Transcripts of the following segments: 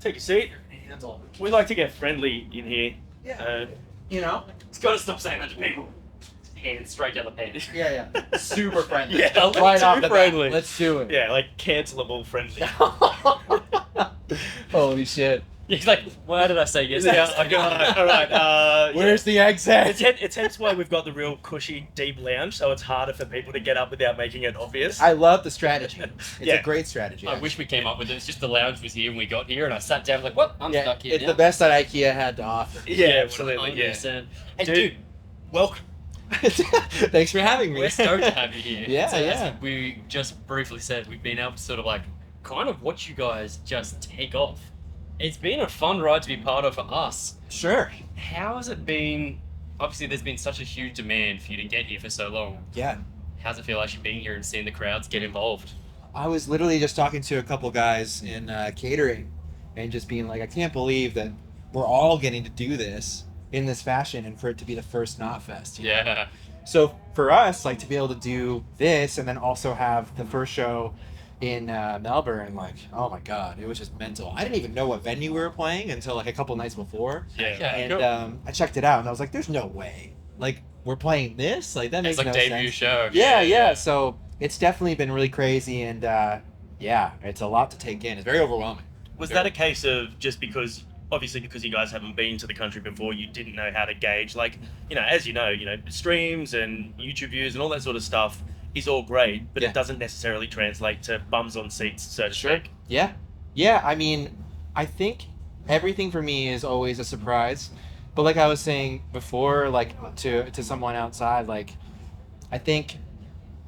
Take a seat. We like to get friendly in here. Yeah. It's got to stop saying that to people. Hands straight down the pen. Yeah. Super friendly. Yeah, right too off the friendly. bat. Let's do it. Yeah, like cancelable friendly. Holy shit. He's like, why did I say yes? Yeah, okay, all right. Where's the exit? It's hence why we've got the real cushy, deep lounge, so it's harder for people to get up without making it obvious. I love the strategy. It's Yeah. a great strategy. I wish we came up with it. It's just the lounge was here when we got here, and I sat down like, what? I'm stuck here It's now. the best that IKEA had to offer. Yeah, absolutely. Yeah. 100%. Hey, Dude, welcome. Thanks for having me. we're stoked to have you here. Yeah, so, yeah. As we just briefly said, we've been able to sort of like kind of watch you guys just take off. It's been a fun ride to be part of for us. Sure. How has it been? Obviously, there's been such a huge demand for you to get here for so long. Yeah. How's it feel actually being here and seeing the crowds get involved? I was literally just talking to a couple guys in catering and just being like, I can't believe that we're all getting to do this in this fashion and for it to be the first Knotfest. you know? Yeah. So for us, like to be able to do this and then also have the first show in Melbourne, like, oh my God, it was just mental. I didn't even know what venue we were playing until like a couple nights before. Yeah. And I checked it out and I was like, there's no way. Like, we're playing this? Like, that makes It's like no debut sense. show. Yeah. So it's definitely been really crazy and yeah, it's a lot to take in. It's very overwhelming. Was that a case of just because, obviously because you guys haven't been to the country before, you didn't know how to gauge, like, as you know, streams and YouTube views and all that sort of stuff is all great, but Yeah. it doesn't necessarily translate to bums on seats, so to speak. Yeah. I mean, I think everything for me is always a surprise. But like I was saying before, like to someone outside, like I think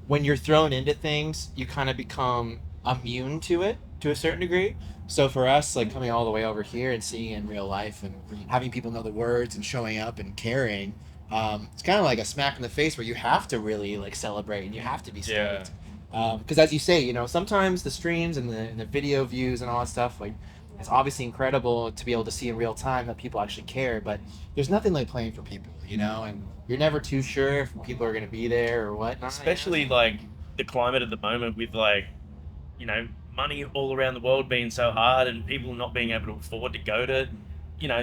when you're thrown into things, you kind of become immune to it to a certain degree. So for us, like coming all the way over here and seeing it in real life and having people know the words and showing up and caring, it's kind of like a smack in the face where you have to really like celebrate and you have to be stoked. Because as you say, sometimes the streams and the video views and all that stuff, like it's obviously incredible to be able to see in real time that people actually care, but there's nothing like playing for people, and you're never too sure if people are going to be there or what. Especially like the climate at the moment with like, money all around the world being so hard and people not being able to afford to go to,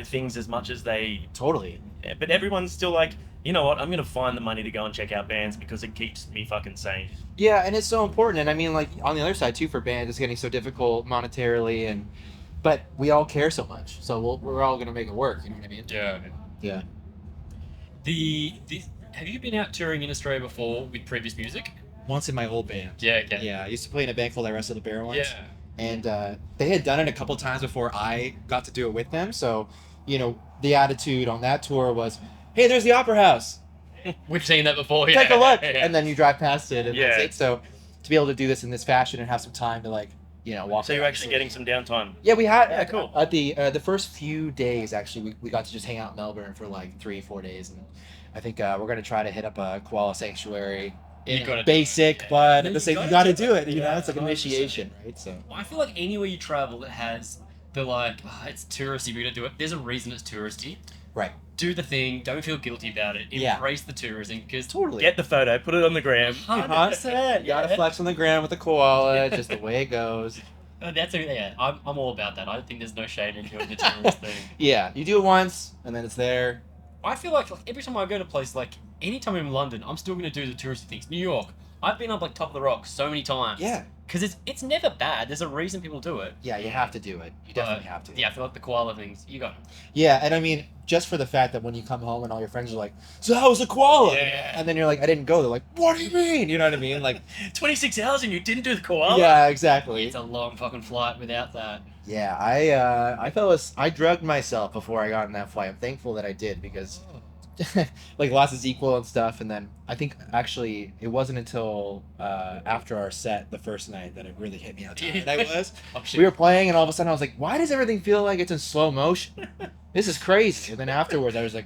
things as much as they. Totally. But everyone's still like, you know what, I'm going to find the money to go and check out bands because it keeps me fucking sane. Yeah, and it's so important. And I mean, like, on the other side, too, for bands, it's getting so difficult monetarily, but we all care so much. So we're all going to make it work, you know what I mean? Yeah. Yeah. Have you been out touring in Australia before with previous music? Once in my old band. Yeah, okay. Yeah, I used to play in a band called I Wrestle the Bear once. Yeah. And they had done it a couple times before I got to do it with them. So, the attitude on that tour was, hey, there's the Opera House. We've seen that before. Take a look. Yeah. And then you drive past it and Yeah. that's it. So to be able to do this in this fashion and have some time to walk So you're around. actually getting some downtime. Yeah, we had Yeah, cool. at the first few days actually we got to just hang out in Melbourne for like 3-4 days, and I think we're gonna try to hit up a koala sanctuary. You gotta do basic, it. but No, at the same, you you gotta gotta do it. It's like 100%. initiation, right? So I feel like anywhere you travel that has the it's touristy, we don't do it. There's a reason it's touristy. right, Do the thing. Don't feel guilty about it. Yeah. Embrace the tourism because totally. Get the photo, put it on the gram. 100%. You gotta flex on the ground with the koala, just the way it goes. I'm all about that. I don't think there's no shame in doing the tourist thing. Yeah, you do it once and then it's there. I feel like every time I go to a place, like anytime I'm in London, I'm still gonna do the touristy things. New York, I've been up like Top of the Rock so many times. Yeah, Because it's never bad. There's a reason people do it. yeah, you have to do it. You definitely But, have to. Yeah, I feel like the koala things, you got it. Yeah, and I mean, just for the fact that when you come home and all your friends are like, "So how was the koala?" Yeah. And then you're like, "I didn't go." They're like, "What do you mean?" You know what I mean? Like, 26 hours and you didn't do the koala? yeah, exactly. It's a long fucking flight without that. Yeah, I drugged myself before I got on that flight. I'm thankful that I did because like lots is equal and stuff. And then I think actually it wasn't until after our set the first night that it really hit me how tired I was. Oh, shit. We were playing and all of a sudden I was like, why does everything feel like it's in slow motion? This is crazy. And then afterwards I was like,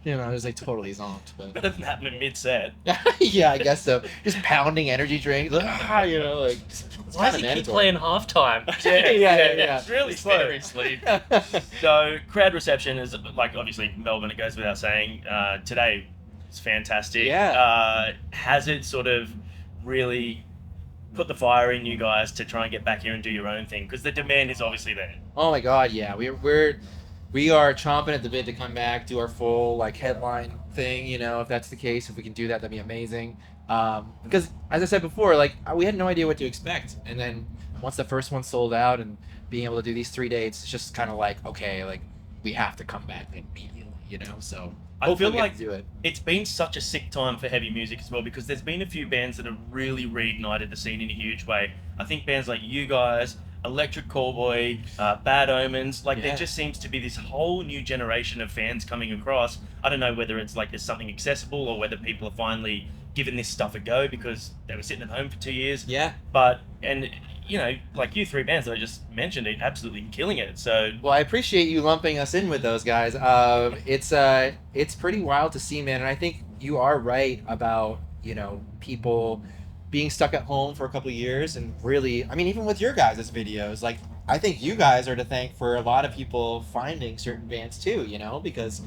I was like totally zonked. But That doesn't happen in mid-set. yeah, I guess so. Just pounding energy drinks, like Why does he keep playing halftime? Yeah. It's really slow. Very sleep. So, crowd reception is, like, obviously, Melbourne, it goes without saying. Today, it's fantastic. Yeah. Has it sort of really put the fire in you guys to try and get back here and do your own thing? Because the demand is obviously there. Oh my God, yeah, we are chomping at the bit to come back, do our full like headline thing. You know, if that's the case, if we can do that, that'd be amazing. Because as I said before, like we had no idea what to expect, and then once the first one sold out and being able to do these 3 dates, it's just kind of like, okay, like we have to come back immediately, you know. So I hopefully feel we get like to do it. it's been such a sick time for heavy music as well, because there's been a few bands that have really reignited the scene in a huge way. I think bands like you guys, Electric Callboy, Bad Omens, like Yeah. there just seems to be this whole new generation of fans coming across. I don't know whether it's like there's something accessible or whether people are finally giving this stuff a go because they were sitting at home for 2 years. Yeah. But, and you know, like you three bands that I just mentioned, are absolutely killing it. So Well, I appreciate you lumping us in with those guys. It's pretty wild to see, man. And I think you are right about, you know, people being stuck at home for a couple of years, and really, I mean, even with your guys' videos, like I think you guys are to thank for a lot of people finding certain bands too, you know, because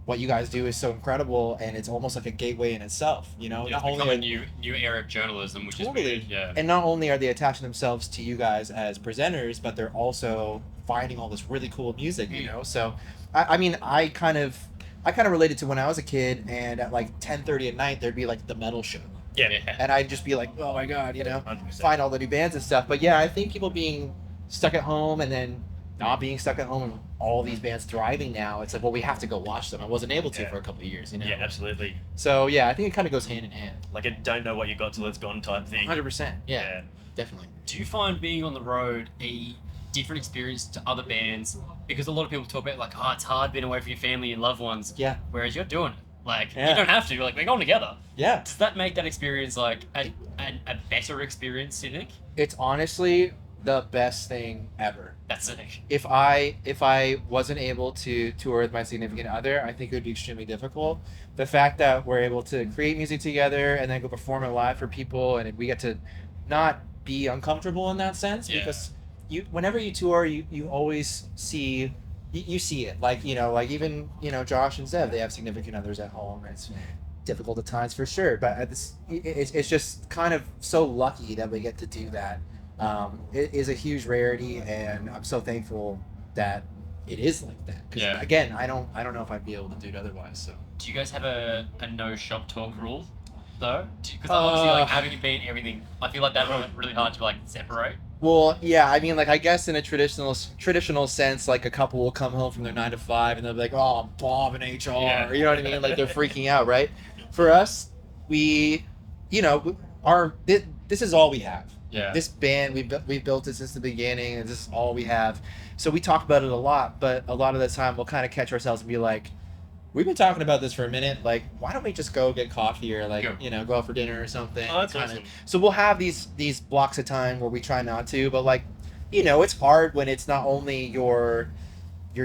what you guys do is so incredible, and it's almost like a gateway in itself, you know. Yeah, it's Not become only a new era of journalism, which Totally. is weird. Yeah. and not only are they attaching themselves to you guys as presenters, but they're also finding all this really cool music, you know. So I mean, I kind of related to when I was a kid, and at like 10:30 at night there'd be like the metal show, yeah, and I'd just be like, oh my God, you know, 100%. find all the new bands and stuff. But yeah, I think people being stuck at home and then not being stuck at home and all these bands thriving now, it's like, well, we have to go watch them. I wasn't able to Yeah. for a couple of years, you know. Yeah, absolutely. So yeah, I think it kind of goes hand in hand. Like a don't know what you got till it's gone type thing. 100%. Yeah, definitely. Do you find being on the road a different experience to other bands? Because a lot of people talk about like, oh, it's hard being away from your family and loved ones. Yeah. Whereas you're doing it. Like, Yeah. you don't have to. Like, we're going together. Yeah. Does that make that experience like a better experience, do you think? It's honestly the best thing ever. That's sick. If I wasn't able to tour with my significant other, I think it would be extremely difficult. The fact that we're able to create music together and then go perform it live for people, and we get to not be uncomfortable in that sense, Yeah. because whenever you tour, you always see you see it, like, you know, like even, you know, Josh and Zev, they have significant others at home, and it's difficult at times for sure, but it's just kind of so lucky that we get to do that. It is a huge rarity, and I'm so thankful that it is like that. Because Yeah. again, I don't know if I'd be able to do it otherwise. So Do you guys have a no shop talk rule though? Because obviously, like having it be everything, I feel like that would be really hard to like separate. well, yeah, I mean, like, I guess in a traditional sense, like a couple will come home from their 9 to 5 and they'll be like, oh, I'm Bob and HR, Yeah. you know what I mean? Like they're freaking out, right? For us, we, you know, this is all we have. Yeah. This band, we've built it since the beginning, and this is all we have. So we talk about it a lot, but a lot of the time we'll kind of catch ourselves and be like, we've been talking about this for a minute. Like, why don't we just go get coffee or like, Yeah. you know, go out for dinner or something? Oh, that's Kinda- awesome. So we'll have these blocks of time where we try not to, but like, you know, it's hard when it's not only your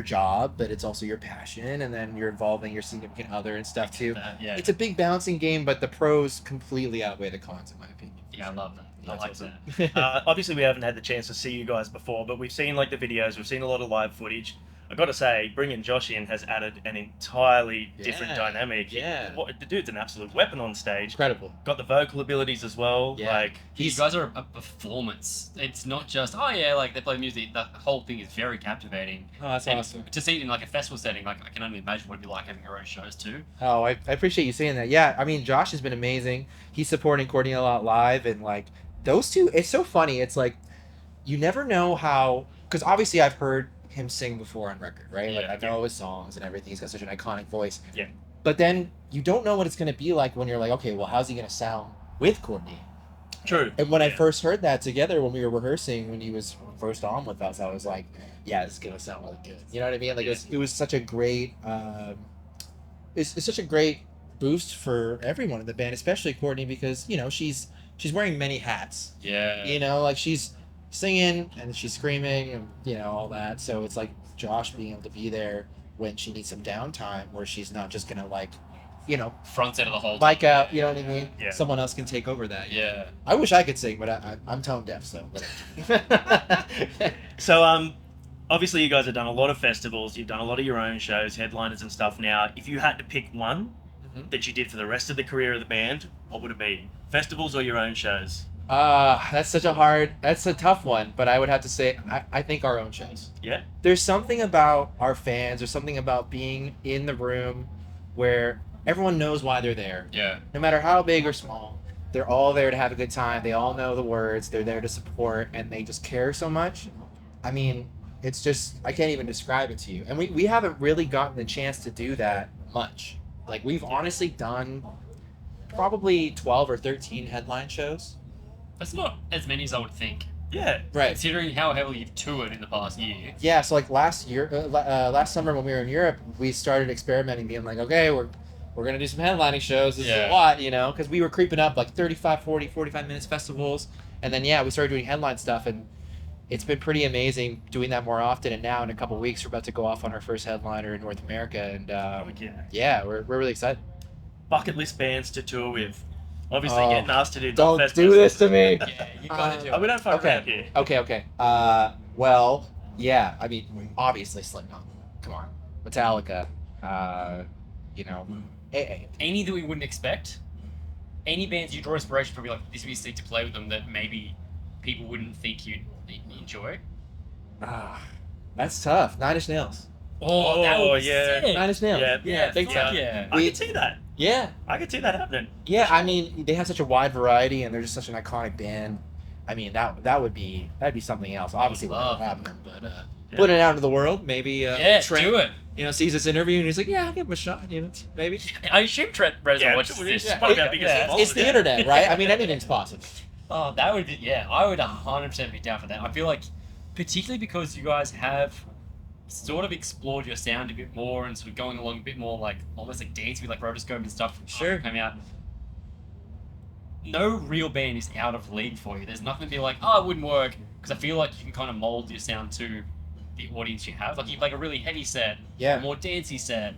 job, but it's also your passion, and then you're involving your significant other and stuff too. Yeah. It's a big balancing game, but the pros completely outweigh the cons, in my opinion. Yeah, I love that. I That's like awesome. that. Obviously, we haven't had the chance to see you guys before, but we've seen like the videos, we've seen a lot of live footage. I got to say, bringing Josh in has added an entirely different Yeah, dynamic. yeah. The dude's an absolute weapon on stage. Incredible. Got the vocal abilities as well. Yeah. Like, You guys are a performance. It's not just, oh yeah, like they play music. The whole thing is very captivating. Oh, that's And awesome. to see it in like a festival setting, like I can only imagine what it'd be like having your own shows too. Oh, I appreciate you saying that. Yeah, I mean, Josh has been amazing. He's supporting Courtney a lot live, and like those two, it's so funny. It's like you never know how, because obviously I've heard him sing before on record, right? Like Yeah. I know his songs and everything. He's got such an iconic voice. Yeah. But then you don't know what it's gonna be like when you're like, okay, well, how's he gonna sound with Courtney? true. And when I Yeah. first heard that together when we were rehearsing, when he was first on with us, I was like, yeah, this is gonna sound really good. You know what I mean? Like it was such a great, it's such a great boost for everyone in the band, especially Courtney, because you know she's wearing many hats. Yeah. You know, like she's singing and she's screaming and you know all that. So it's like Josh being able to be there when she needs some downtime, where she's not just gonna like, you know, Front set of the whole. mic out. You know what I mean? Yeah. Someone else can take over that. Yeah. I wish I could sing, but I'm tone deaf, so. whatever. So, obviously, you guys have done a lot of festivals. You've done a lot of your own shows, headliners and stuff. Now, if you had to pick one Mhm. that you did for the rest of the career of the band, what would it be? Festivals or your own shows? That's that's a tough one, but I would have to say I think our own shows. Yeah. There's something about our fans, there's something about being in the room where everyone knows why they're there. Yeah. No matter how big or small, they're all there to have a good time. They all know the words, they're there to support, and they just care so much. I mean, it's just, I can't even describe it to you. And we haven't really gotten the chance to do that much. Like, we've honestly done probably 12 or 13 headline shows. That's not as many as I would think. Yeah. Right. Considering how heavily you've toured in the past year. Yeah, so like last summer when we were in Europe, we started experimenting, being like, okay, we're going to do some headlining shows. This is a lot, you know, because we were creeping up like 35, 40, 45 minutes festivals. And then, yeah, we started doing headline stuff, and it's been pretty amazing doing that more often. And now in a couple of weeks, we're about to go off on our first headliner in North America. And yeah, we're really excited. Bucket list bands to tour with. Obviously, Oh, getting asked to do. Don't Fest do this to me. Yeah, you gotta do Oh, we it. don't fuck around here. Okay. Well, yeah. I mean, obviously Slipknot. Come on, Metallica. You know, Any that we wouldn't expect. Any bands you draw inspiration from, be like, this would be sick to play with them that maybe people wouldn't think you'd enjoy. that's tough. Nine Inch Nails. Oh, that would be yeah. sick. Nine Inch Nails. Yeah, big fuck time. yeah. I can see that. Yeah, I can see that happening. yeah. I mean, they have such a wide variety, and they're just such an iconic band. I mean, that'd be something else. Obviously, it love. won't happen, but put it out into the world. Maybe Yeah, Trent, do it. you know, sees this interview and he's like, yeah, I'll give him a shot. You know, maybe. I assume Trent Reznor Yeah, watches this. it's one of our biggest followers. It's the internet, right? I mean, anything's possible. Oh, that would be, yeah, I would 100% be down for that. I feel like, particularly because you guys have sort of explored your sound a bit more and sort of going along a bit more like, almost like dancey, like rotoscope and stuff. Sure. Coming out. No real band is out of league for you. There's nothing to be like, oh, it wouldn't work. Because I feel like you can kind of mold your sound to the audience you have. Like, you have like a really heavy set, Yeah. a more dancey set.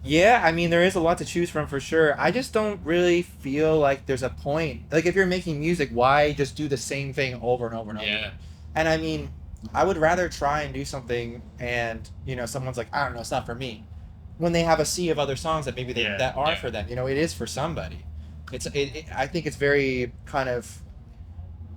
Yeah, I mean, there is a lot to choose from for sure. I just don't really feel like there's a point. Like, if you're making music, why just do the same thing over and over and over? Yeah. And I mean, I would rather try and do something and, you know, someone's like, I don't know, it's not for me. When they have a sea of other songs that maybe that are for them. You know, it is for somebody. I think it's very kind of,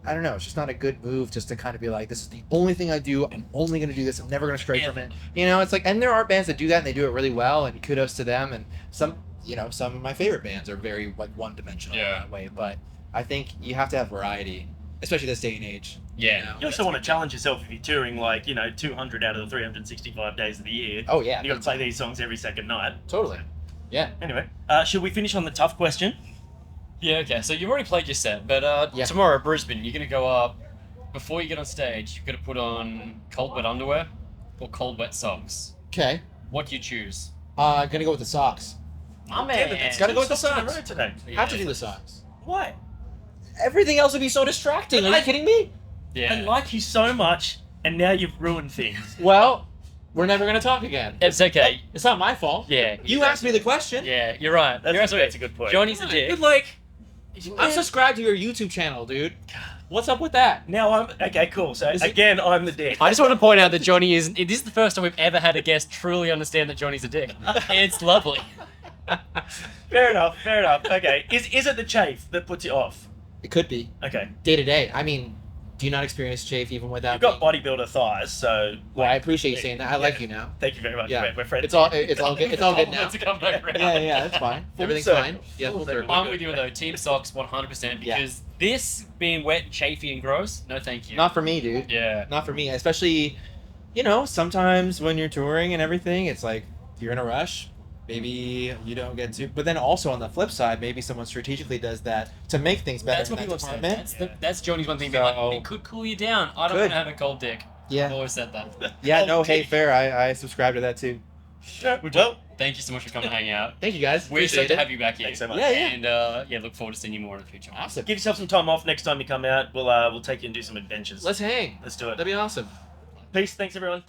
I don't know, it's just not a good move just to kind of be like, this is the only thing I do. I'm only going to do this. I'm never going to stray from it. You know, it's like, and there are bands that do that and they do it really well, and kudos to them. And some of my favorite bands are very like one-dimensional in that way. But I think you have to have variety, especially this day and age. Yeah. You know? You also want to challenge yourself if you're touring, like, 200 out of the 365 days of the year. Oh, yeah. You got to play these songs every second night. Totally. Yeah. Anyway, should we finish on the tough question? Yeah, okay. So you've already played your set, but Yeah. tomorrow, Brisbane, you're going to go up. Before you get on stage, you're going to put on cold wet underwear or cold wet socks. Okay. What do you choose? Gonna go with the socks. My Damn it, man. that's Gotta go with the socks in a socks. row today. Yeah. Have to do the socks. Why? Everything else would be so distracting. Are you kidding me? Yeah. I like you so much, and now you've ruined things. Well, we're never gonna talk again. It's okay. It's not my fault. Yeah. You asked me the question. Yeah, you're right. That's a good point. Johnny's a dick. Good, like, I'm subscribed to your YouTube channel, dude. What's up with that? Now I'm okay. Cool. So Is it- again, I'm the dick. I just want to point out that Johnny is. This is the first time we've ever had a guest truly understand that Johnny's a dick. It's lovely. Fair enough. Fair enough. Okay. Is it the chafe that puts you off? It could be Okay. day to day. I mean, do you not experience chafe even without? You've got me? bodybuilder thighs, so. Well, I appreciate you saying that. I like Yeah. you now. Thank you very much. Yeah. We're friends. It's all good. It's all good now. To come back around. Yeah, that's fine. Full Everything's circle. fine. Yeah, Full circle. I'm with you though. Team socks 100% Yeah. because this being wet, chafy, and gross. No, thank you. Not for me, dude. Yeah. Not for me. Especially, sometimes when you're touring and everything, it's like you're in a rush. Maybe you don't get to. But then also on the flip side, maybe someone strategically does that to make things better. That's what in people that have said. department. That's Johnny's one thing. Being like, So- it could cool you down. I don't Could. want to have a cold dick. I've Yeah. always said that. Yeah. No. Hey, fair. I subscribe to that too. Sure. Well, Thank you so much for coming to hang out. Thank you guys. We're Appreciate excited to it. have you back here. thanks so much. Yeah. And look forward to seeing you more in the future. Awesome. Give yourself some time off next time you come out. We'll take you and do some adventures. Let's hang. Let's do it. That'd be awesome. Peace. Thanks everyone.